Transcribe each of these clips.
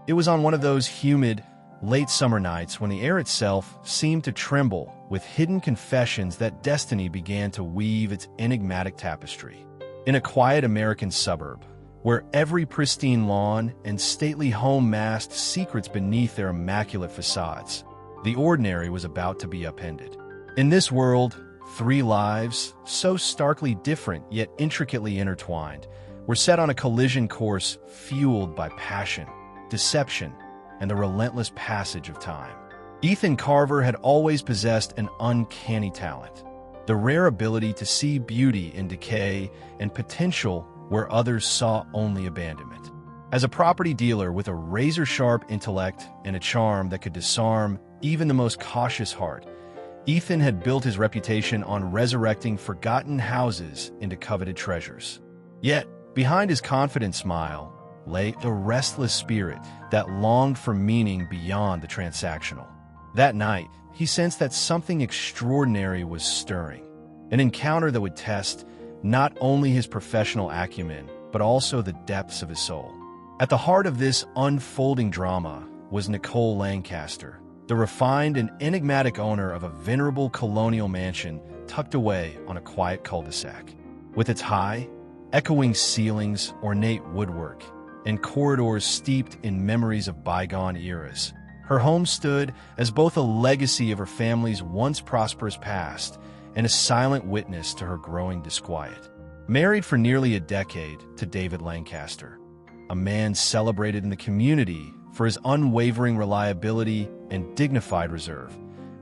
It was on one of those humid, late summer nights when the air itself seemed to tremble with hidden confessions that destiny began to weave its enigmatic tapestry. In a quiet American suburb, where every pristine lawn and stately home masked secrets beneath their immaculate facades, the ordinary was about to be upended. In this world, three lives, so starkly different yet intricately intertwined, were set on a collision course fueled by passion, deception, and the relentless passage of time. Ethan Carver had always possessed an uncanny talent, the rare ability to see beauty in decay and potential where others saw only abandonment. As a property dealer with a razor-sharp intellect and a charm that could disarm even the most cautious heart, Ethan had built his reputation on resurrecting forgotten houses into coveted treasures. Yet, behind his confident smile lay a restless spirit that longed for meaning beyond the transactional. That night, he sensed that something extraordinary was stirring, an encounter that would test not only his professional acumen, but also the depths of his soul. At the heart of this unfolding drama was Nicole Lancaster, the refined and enigmatic owner of a venerable colonial mansion tucked away on a quiet cul-de-sac. With its high, echoing ceilings, ornate woodwork, and corridors steeped in memories of bygone eras, her home stood as both a legacy of her family's once prosperous past and a silent witness to her growing disquiet. Married for nearly a decade to David Lancaster, a man celebrated in the community for his unwavering reliability and dignified reserve,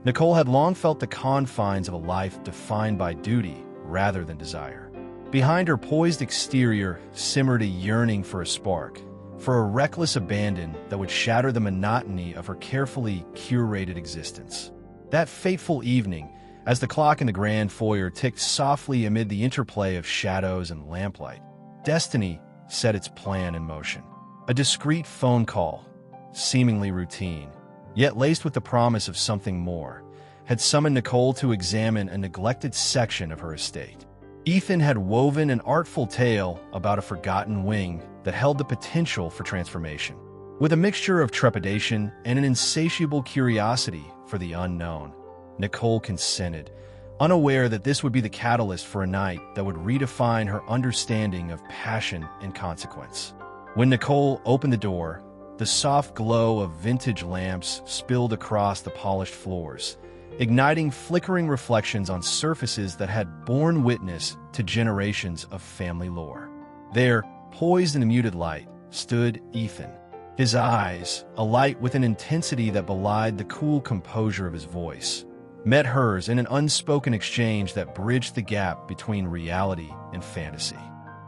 Nicole had long felt the confines of a life defined by duty rather than desire. Behind her poised exterior simmered a yearning for a spark, for a reckless abandon that would shatter the monotony of her carefully curated existence. That fateful evening, as the clock in the grand foyer ticked softly amid the interplay of shadows and lamplight, destiny set its plan in motion. A discreet phone call, seemingly routine, yet laced with the promise of something more, had summoned Nicole to examine a neglected section of her estate. Ethan had woven an artful tale about a forgotten wing that held the potential for transformation. With a mixture of trepidation and an insatiable curiosity for the unknown, Nicole consented, unaware that this would be the catalyst for a night that would redefine her understanding of passion and consequence. When Nicole opened the door, the soft glow of vintage lamps spilled across the polished floors, igniting flickering reflections on surfaces that had borne witness to generations of family lore. There, poised in the muted light, stood Ethan, his eyes alight with an intensity that belied the cool composure of his voice, met hers in an unspoken exchange that bridged the gap between reality and fantasy.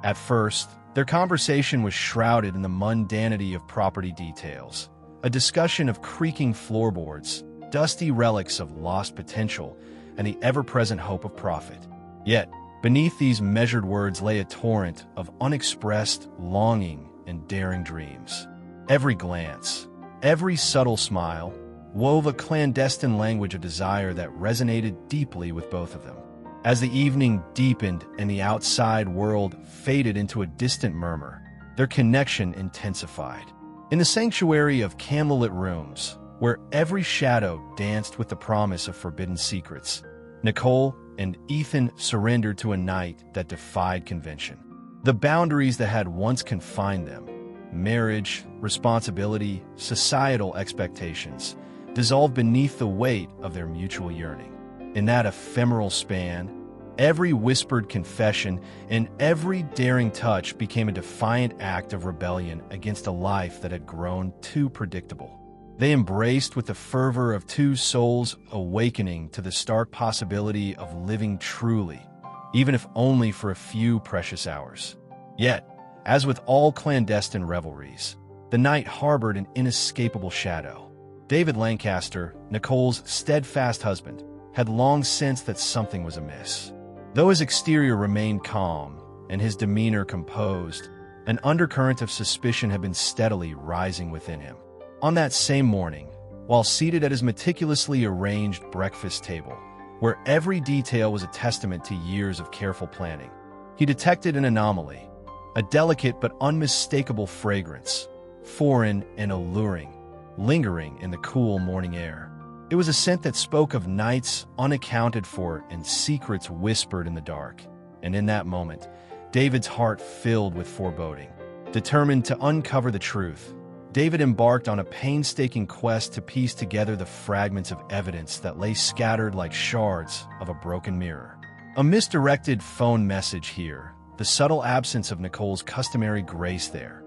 At first, their conversation was shrouded in the mundanity of property details, a discussion of creaking floorboards, dusty relics of lost potential, and the ever-present hope of profit. Yet, beneath these measured words lay a torrent of unexpressed longing and daring dreams. Every glance, every subtle smile, wove a clandestine language of desire that resonated deeply with both of them. As the evening deepened and the outside world faded into a distant murmur, their connection intensified. In the sanctuary of candlelit rooms, where every shadow danced with the promise of forbidden secrets, Nicole and Ethan surrendered to a night that defied convention. The boundaries that had once confined them, marriage, responsibility, societal expectations, dissolved beneath the weight of their mutual yearning. In that ephemeral span, every whispered confession and every daring touch became a defiant act of rebellion against a life that had grown too predictable. They embraced with the fervor of two souls awakening to the stark possibility of living truly, even if only for a few precious hours. Yet, as with all clandestine revelries, the night harbored an inescapable shadow. David Lancaster, Nicole's steadfast husband, had long sensed that something was amiss. Though his exterior remained calm and his demeanor composed, an undercurrent of suspicion had been steadily rising within him. On that same morning, while seated at his meticulously arranged breakfast table, where every detail was a testament to years of careful planning, he detected an anomaly, a delicate but unmistakable fragrance, foreign and alluring, lingering in the cool morning air. It was a scent that spoke of nights unaccounted for and secrets whispered in the dark. And in that moment, David's heart filled with foreboding. Determined to uncover the truth, David embarked on a painstaking quest to piece together the fragments of evidence that lay scattered like shards of a broken mirror. A misdirected phone message here, the subtle absence of Nicole's customary grace there.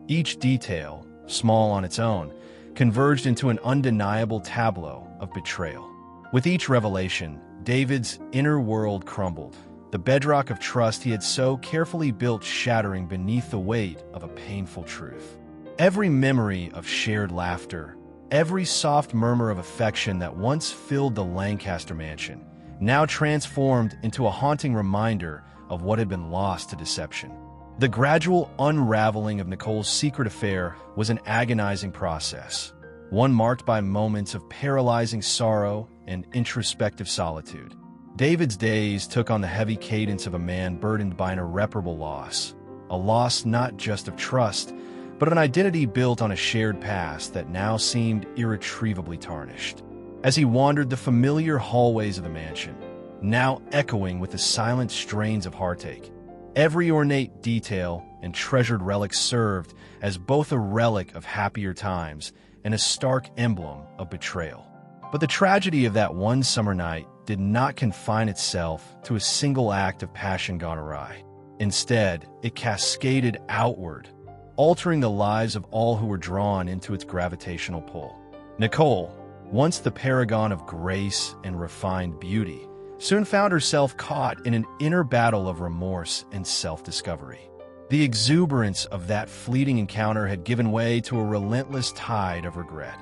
Each detail, small on its own, converged into an undeniable tableau of betrayal. With each revelation, David's inner world crumbled, the bedrock of trust he had so carefully built shattering beneath the weight of a painful truth. Every memory of shared laughter, every soft murmur of affection that once filled the Lancaster mansion, now transformed into a haunting reminder of what had been lost to deception. The gradual unraveling of Nicole's secret affair was an agonizing process, one marked by moments of paralyzing sorrow and introspective solitude. David's days took on the heavy cadence of a man burdened by an irreparable loss, a loss not just of trust, but of an identity built on a shared past that now seemed irretrievably tarnished. As he wandered the familiar hallways of the mansion, now echoing with the silent strains of heartache, every ornate detail and treasured relic served as both a relic of happier times and a stark emblem of betrayal. But the tragedy of that one summer night did not confine itself to a single act of passion gone awry. Instead, it cascaded outward, altering the lives of all who were drawn into its gravitational pull. Nicole, once the paragon of grace and refined beauty, soon found herself caught in an inner battle of remorse and self-discovery. The exuberance of that fleeting encounter had given way to a relentless tide of regret,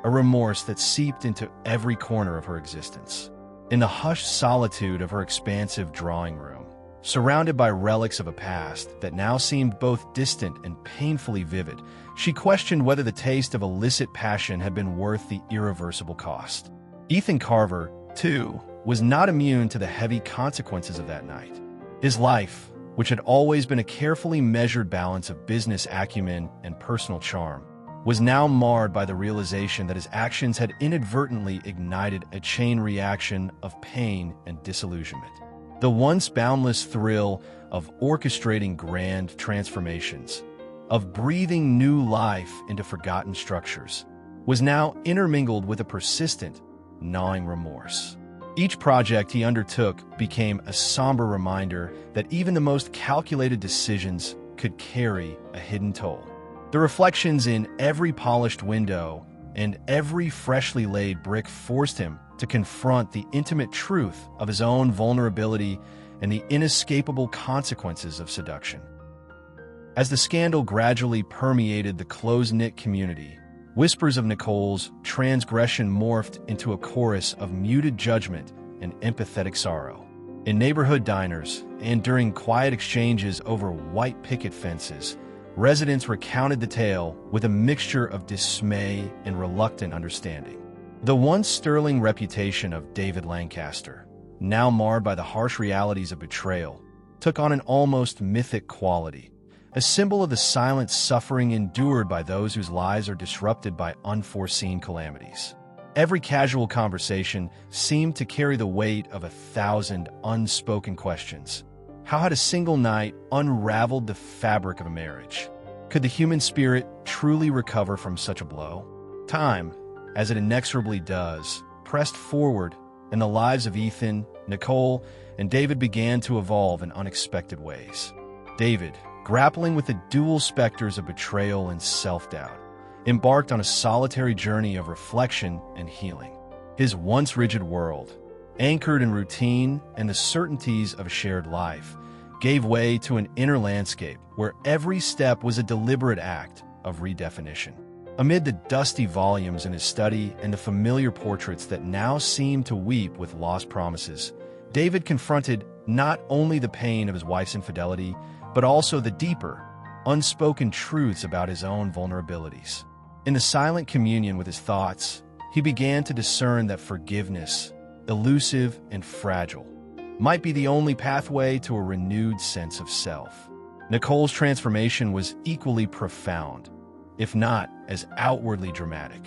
a remorse that seeped into every corner of her existence. In the hushed solitude of her expansive drawing room, surrounded by relics of a past that now seemed both distant and painfully vivid, she questioned whether the taste of illicit passion had been worth the irreversible cost. Ethan Carver, too, was not immune to the heavy consequences of that night. His life, which had always been a carefully measured balance of business acumen and personal charm, was now marred by the realization that his actions had inadvertently ignited a chain reaction of pain and disillusionment. The once boundless thrill of orchestrating grand transformations, of breathing new life into forgotten structures, was now intermingled with a persistent, gnawing remorse. Each project he undertook became a somber reminder that even the most calculated decisions could carry a hidden toll. The reflections in every polished window and every freshly laid brick forced him to confront the intimate truth of his own vulnerability and the inescapable consequences of seduction. As the scandal gradually permeated the close-knit community, whispers of Nicole's transgression morphed into a chorus of muted judgment and empathetic sorrow. In neighborhood diners and during quiet exchanges over white picket fences, residents recounted the tale with a mixture of dismay and reluctant understanding. The once sterling reputation of David Lancaster, now marred by the harsh realities of betrayal, took on an almost mythic quality, a symbol of the silent suffering endured by those whose lives are disrupted by unforeseen calamities. Every casual conversation seemed to carry the weight of 1,000 unspoken questions. How had a single night unraveled the fabric of a marriage? Could the human spirit truly recover from such a blow? Time, as it inexorably does, pressed forward, and the lives of Ethan, Nicole, and David began to evolve in unexpected ways. David, grappling with the dual specters of betrayal and self-doubt, embarked on a solitary journey of reflection and healing. His once rigid world, anchored in routine and the certainties of a shared life, gave way to an inner landscape where every step was a deliberate act of redefinition. Amid the dusty volumes in his study and the familiar portraits that now seemed to weep with lost promises, David confronted not only the pain of his wife's infidelity, but also the deeper, unspoken truths about his own vulnerabilities. In the silent communion with his thoughts, he began to discern that forgiveness, elusive and fragile, might be the only pathway to a renewed sense of self. Nicole's transformation was equally profound. if not as outwardly dramatic.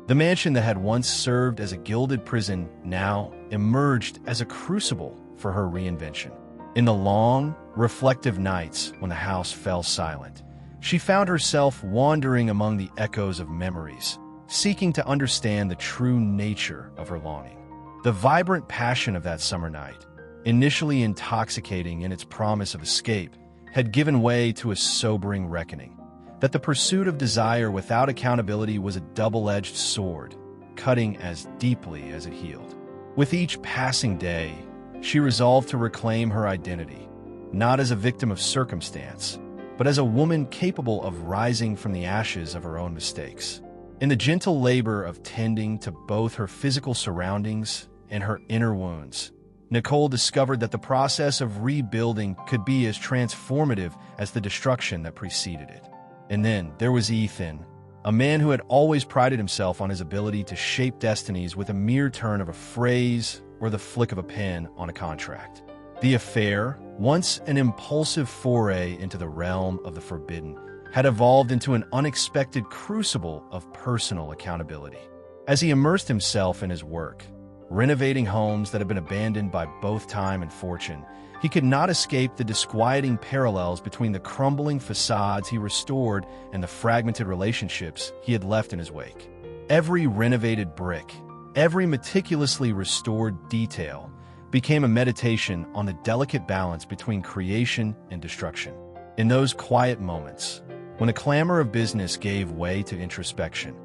The mansion that had once served as a gilded prison now emerged as a crucible for her reinvention. In the long, reflective nights when the house fell silent, she found herself wandering among the echoes of memories, seeking to understand the true nature of her longing. The vibrant passion of that summer night, initially intoxicating in its promise of escape, had given way to a sobering reckoning that the pursuit of desire without accountability was a double-edged sword, cutting as deeply as it healed. With each passing day, she resolved to reclaim her identity, not as a victim of circumstance, but as a woman capable of rising from the ashes of her own mistakes. In the gentle labor of tending to both her physical surroundings and her inner wounds, Nicole discovered that the process of rebuilding could be as transformative as the destruction that preceded it. And then there was Ethan, a man who had always prided himself on his ability to shape destinies with a mere turn of a phrase or the flick of a pen on a contract. The affair, once an impulsive foray into the realm of the forbidden, had evolved into an unexpected crucible of personal accountability. As he immersed himself in his work, renovating homes that had been abandoned by both time and fortune, he could not escape the disquieting parallels between the crumbling facades he restored and the fragmented relationships he had left in his wake. Every renovated brick, every meticulously restored detail became a meditation on the delicate balance between creation and destruction. In those quiet moments, when the clamor of business gave way to introspection,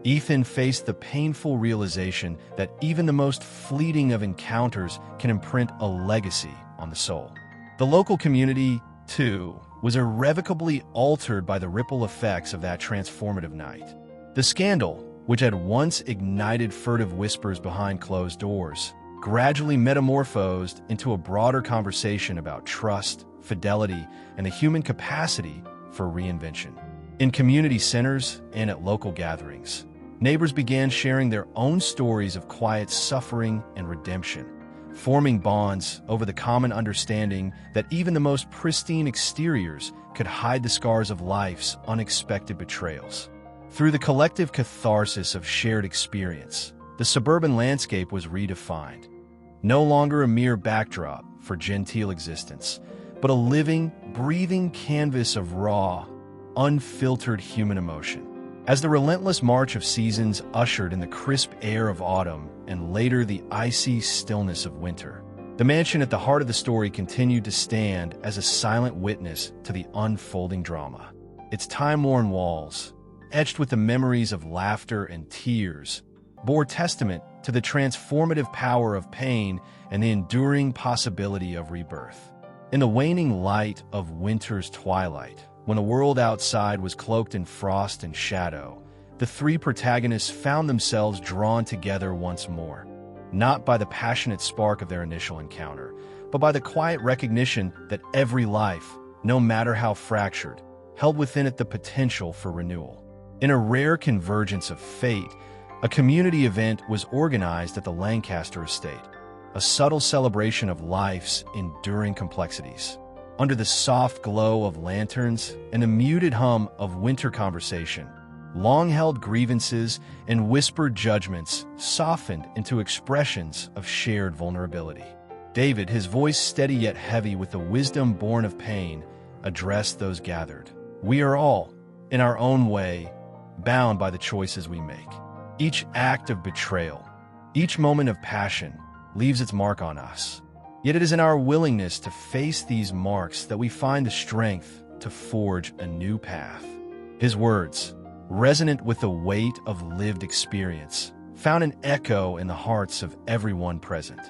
Ethan faced the painful realization that even the most fleeting of encounters can imprint a legacy on the soul. The local community, too, was irrevocably altered by the ripple effects of that transformative night. The scandal, which had once ignited furtive whispers behind closed doors, gradually metamorphosed into a broader conversation about trust, fidelity, and the human capacity for reinvention. In community centers and at local gatherings, neighbors began sharing their own stories of quiet suffering and redemption, forming bonds over the common understanding that even the most pristine exteriors could hide the scars of life's unexpected betrayals. Through the collective catharsis of shared experience, the suburban landscape was redefined, no longer a mere backdrop for genteel existence, but a living, breathing canvas of raw, unfiltered human emotion. As the relentless march of seasons ushered in the crisp air of autumn and later the icy stillness of winter, the mansion at the heart of the story continued to stand as a silent witness to the unfolding drama. Its time-worn walls, etched with the memories of laughter and tears, bore testament to the transformative power of pain and the enduring possibility of rebirth. In the waning light of winter's twilight, when the world outside was cloaked in frost and shadow, the three protagonists found themselves drawn together once more, not by the passionate spark of their initial encounter, but by the quiet recognition that every life, no matter how fractured, held within it the potential for renewal. In a rare convergence of fate, a community event was organized at the Lancaster estate, a subtle celebration of life's enduring complexities. Under the soft glow of lanterns and the muted hum of winter conversation, long-held grievances and whispered judgments softened into expressions of shared vulnerability. David, his voice steady yet heavy with the wisdom born of pain, addressed those gathered. We are all, in our own way, bound by the choices we make. Each act of betrayal, each moment of passion, leaves its mark on us. Yet it is in our willingness to face these marks that we find the strength to forge a new path. His words, resonant with the weight of lived experience, found an echo in the hearts of everyone present.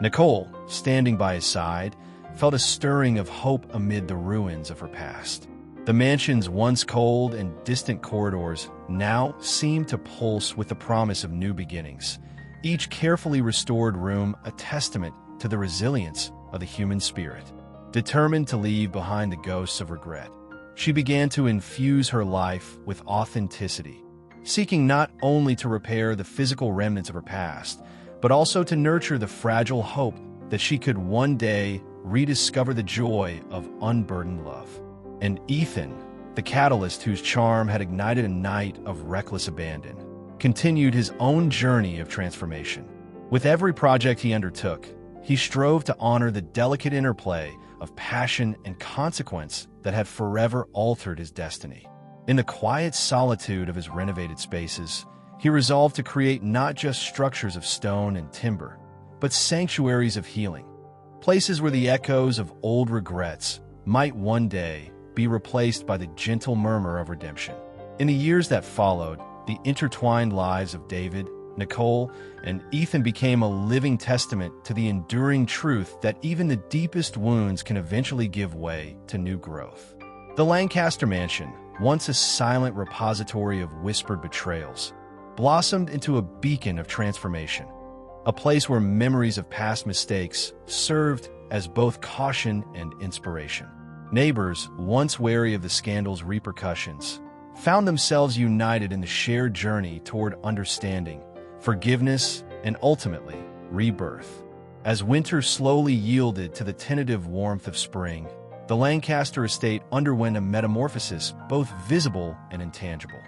Nicole, standing by his side, felt a stirring of hope amid the ruins of her past. The mansion's once cold and distant corridors now seemed to pulse with the promise of new beginnings, each carefully restored room a testament to the resilience of the human spirit. Determined to leave behind the ghosts of regret, she began to infuse her life with authenticity, seeking not only to repair the physical remnants of her past, but also to nurture the fragile hope that she could one day rediscover the joy of unburdened love. And Ethan, the catalyst whose charm had ignited a night of reckless abandon, continued his own journey of transformation. With every project he undertook, he strove to honor the delicate interplay of passion and consequence that had forever altered his destiny. In the quiet solitude of his renovated spaces, he resolved to create not just structures of stone and timber, but sanctuaries of healing, places where the echoes of old regrets might one day be replaced by the gentle murmur of redemption. In the years that followed, the intertwined lives of David, Nicole, and Ethan became a living testament to the enduring truth that even the deepest wounds can eventually give way to new growth. The Lancaster mansion, once a silent repository of whispered betrayals, blossomed into a beacon of transformation, a place where memories of past mistakes served as both caution and inspiration. Neighbors, once wary of the scandal's repercussions, found themselves united in the shared journey toward understanding, forgiveness, and ultimately, rebirth. As winter slowly yielded to the tentative warmth of spring, the Lancaster estate underwent a metamorphosis both visible and intangible.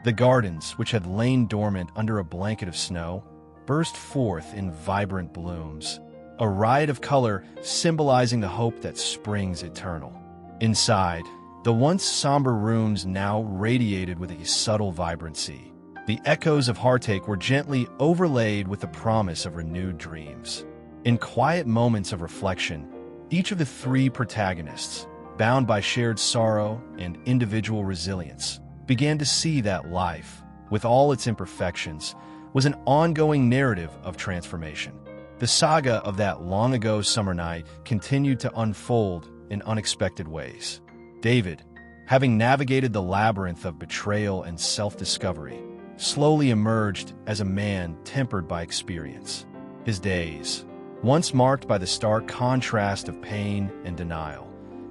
The gardens, which had lain dormant under a blanket of snow, burst forth in vibrant blooms, a riot of color symbolizing the hope that spring's eternal. Inside, the once somber rooms now radiated with a subtle vibrancy. The echoes of heartache were gently overlaid with the promise of renewed dreams. In quiet moments of reflection, each of the three protagonists, bound by shared sorrow and individual resilience, began to see that life, with all its imperfections, was an ongoing narrative of transformation. The saga of that long-ago summer night continued to unfold in unexpected ways. David, having navigated the labyrinth of betrayal and self-discovery, slowly emerged as a man tempered by experience. His days, once marked by the stark contrast of pain and denial,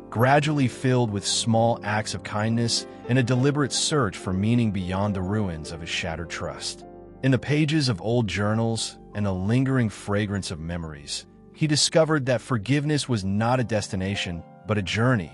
gradually filled with small acts of kindness and a deliberate search for meaning beyond the ruins of his shattered trust. In the pages of old journals and a lingering fragrance of memories, he discovered that forgiveness was not a destination, but a journey,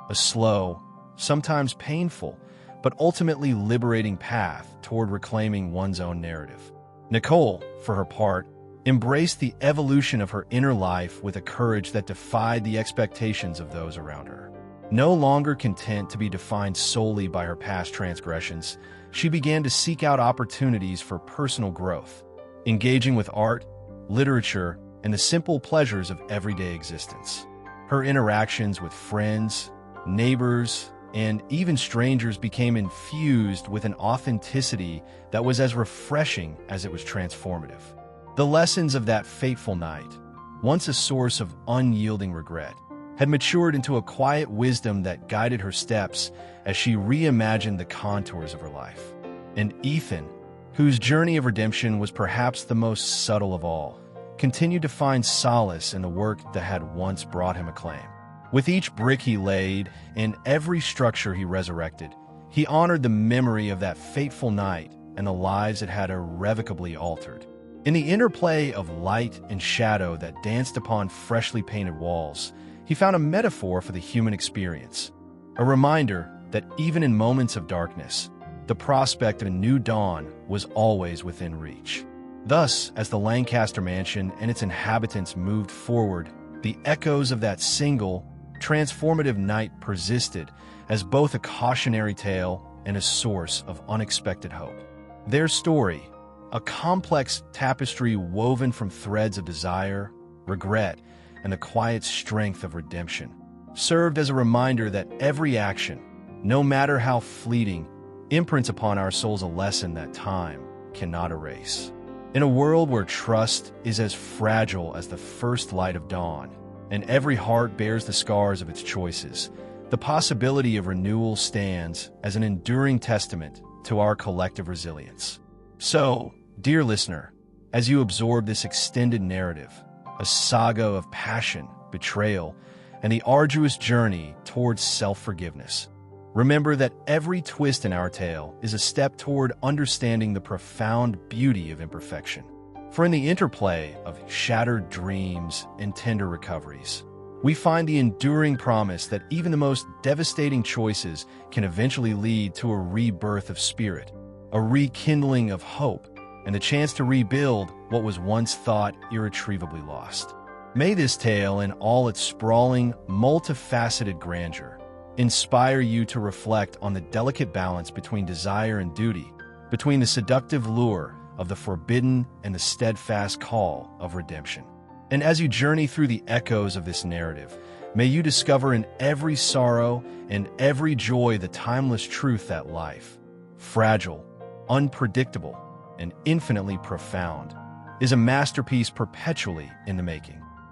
a slow, sometimes painful, but ultimately liberating path toward reclaiming one's own narrative. Nicole, for her part, embraced the evolution of her inner life with a courage that defied the expectations of those around her. No longer content to be defined solely by her past transgressions, she began to seek out opportunities for personal growth, engaging with art, literature, and the simple pleasures of everyday existence. Her interactions with friends, neighbors, and even strangers became infused with an authenticity that was as refreshing as it was transformative. The lessons of that fateful night, once a source of unyielding regret, had matured into a quiet wisdom that guided her steps as she reimagined the contours of her life. And Ethan, whose journey of redemption was perhaps the most subtle of all, continued to find solace in the work that had once brought him acclaim. With each brick he laid and every structure he resurrected, he honored the memory of that fateful night and the lives it had irrevocably altered. In the interplay of light and shadow that danced upon freshly painted walls, he found a metaphor for the human experience, a reminder that even in moments of darkness, the prospect of a new dawn was always within reach. Thus, as the Lancaster mansion and its inhabitants moved forward, the echoes of that single, transformative night persisted as both a cautionary tale and a source of unexpected hope. Their story, a complex tapestry woven from threads of desire, regret, and the quiet strength of redemption, served as a reminder that every action, no matter how fleeting, imprints upon our souls a lesson that time cannot erase. In a world where trust is as fragile as the first light of dawn, and every heart bears the scars of its choices, the possibility of renewal stands as an enduring testament to our collective resilience. So, dear listener, as you absorb this extended narrative, a saga of passion, betrayal, and the arduous journey towards self-forgiveness, remember that every twist in our tale is a step toward understanding the profound beauty of imperfection. For in the interplay of shattered dreams and tender recoveries, we find the enduring promise that even the most devastating choices can eventually lead to a rebirth of spirit, a rekindling of hope, and the chance to rebuild what was once thought irretrievably lost. May this tale, in all its sprawling, multifaceted grandeur, inspire you to reflect on the delicate balance between desire and duty, between the seductive lure of the forbidden and the steadfast call of redemption. And as you journey through the echoes of this narrative, may you discover in every sorrow and every joy the timeless truth that life, fragile, unpredictable, and infinitely profound, is a masterpiece perpetually in the making.